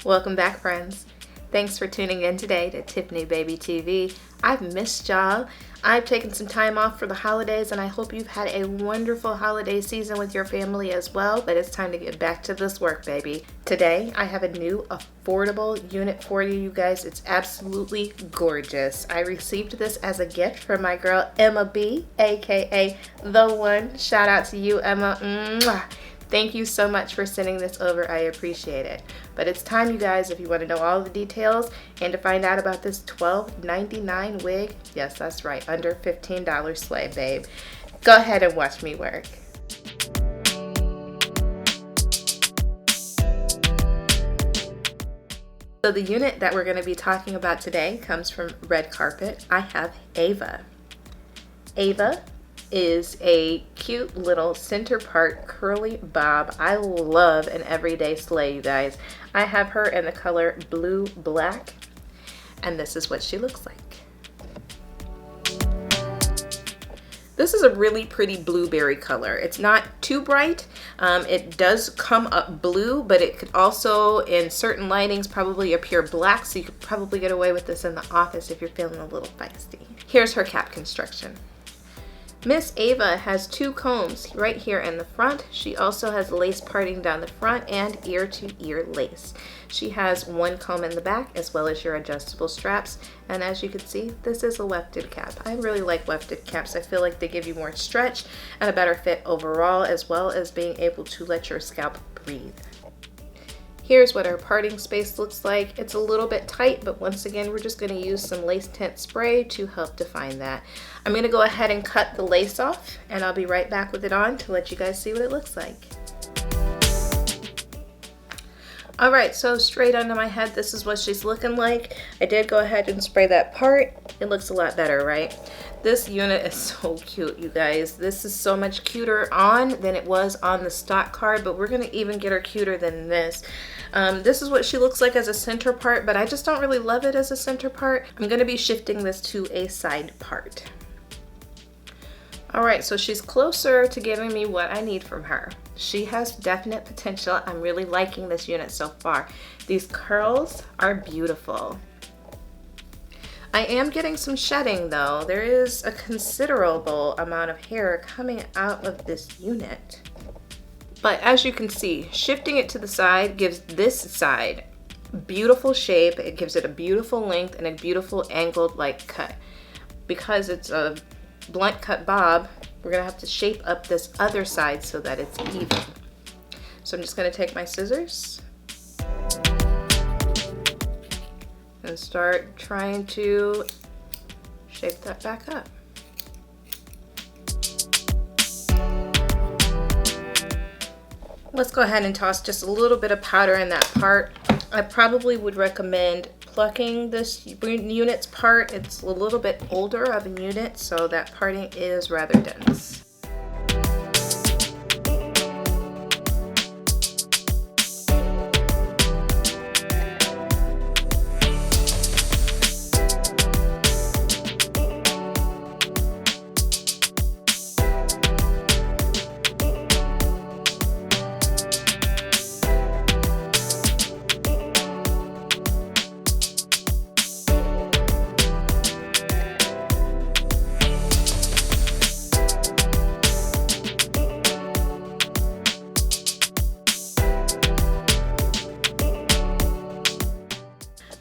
Welcome back, friends. Thanks for tuning in today to Tiffany Baby TV. I've missed y'all. I've taken some time off for the holidays and I hope you've had a wonderful holiday season with your family as well, but it's time to get back to this work, baby. Today, I have a new affordable unit for you, you guys. It's absolutely gorgeous. I received this as a gift from my girl, Emma B, aka The One. Shout out to you, Emma. Mwah. Thank you so much for sending this over. I appreciate it. But it's time, you guys, if you want to know all the details and to find out about this $12.99 wig. Yes, that's right, under $15 slay, babe. Go ahead and watch me work. So the unit that we're going to be talking about today comes from Red Carpet. I have Ava. Ava is a cute little center part curly bob. I love an everyday slay, you guys. I have her in the color blue black, and this is what she looks like. This is a really pretty blueberry color. It's not too bright. It does come up blue, but it could also, in certain lightings, probably appear black, so you could probably get away with this in the office if you're feeling a little feisty. Here's her cap construction. Miss Ava has two combs right here in the front. She also has lace parting down the front and ear-to-ear lace. She has one comb in the back as well as your adjustable straps. And as you can see, this is a wefted cap. I really like wefted caps. I feel like they give you more stretch and a better fit overall, as well as being able to let your scalp breathe. Here's what our parting space looks like. It's a little bit tight, but once again, we're just going to use some lace tint spray to help define that. I'm going to go ahead and cut the lace off, and I'll be right back with it on to let you guys see what it looks like. All right, so straight under my head, this is what she's looking like. I did go ahead and spray that part. It looks a lot better, right? This unit is so cute, you guys. This is so much cuter on than it was on the stock card, but we're gonna even get her cuter than this. This is what she looks like as a center part, but I just don't really love it as a center part. I'm gonna be shifting this to a side part. All right, so she's closer to giving me what I need from her. She has definite potential. I'm really liking this unit so far. These curls are beautiful. I am getting some shedding though. There is a considerable amount of hair coming out of this unit. But as you can see, shifting it to the side gives this side beautiful shape. It gives it a beautiful length and a beautiful angled like cut. Because it's a blunt cut bob, we're gonna have to shape up this other side so that it's even. So I'm just gonna take my scissors and start trying to shape that back up. Let's go ahead and toss just a little bit of powder in that part. I probably would recommend plucking this unit's part. It's a little bit older of a unit, so that parting is rather dense.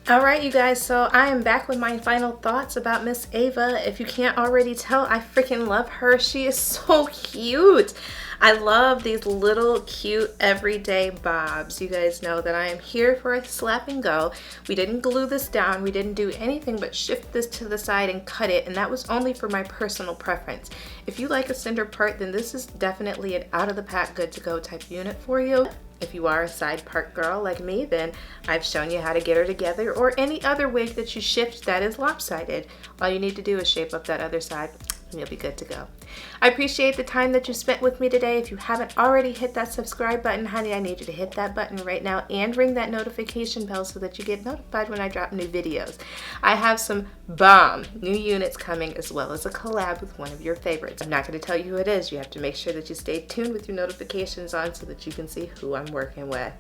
All right, you guys, so I am back with my final thoughts about Miss Ava. If you can't already tell, I freaking love her. She is so cute. I love these little cute everyday bobs. You guys know that I am here for a slap and go. We didn't glue this down. We didn't do anything but shift this to the side and cut it, and that was only for my personal preference. If you like a center part, then this is definitely an out of the pack, good to go type unit for you. If you are a side part girl like me, then I've shown you how to get her together, or any other wig that you shift that is lopsided. All you need to do is shape up that other side and you'll be good to go. I appreciate the time that you spent with me today. If you haven't already hit that subscribe button, honey, I need you to hit that button right now and ring that notification bell so that you get notified when I drop new videos. I have some bomb new units coming, as well as a collab with one of your favorites. I'm not going to tell you who it is. You have to make sure that you stay tuned with your notifications on so that you can see who I'm working with.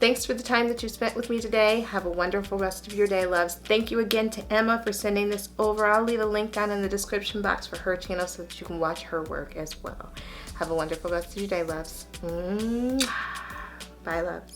Thanks for the time that you spent with me today. Have a wonderful rest of your day, loves. Thank you again to Emma for sending this over. I'll leave a link down in the description box for her channel so that you can watch her work as well. Have a wonderful rest of your day, loves. Bye, loves.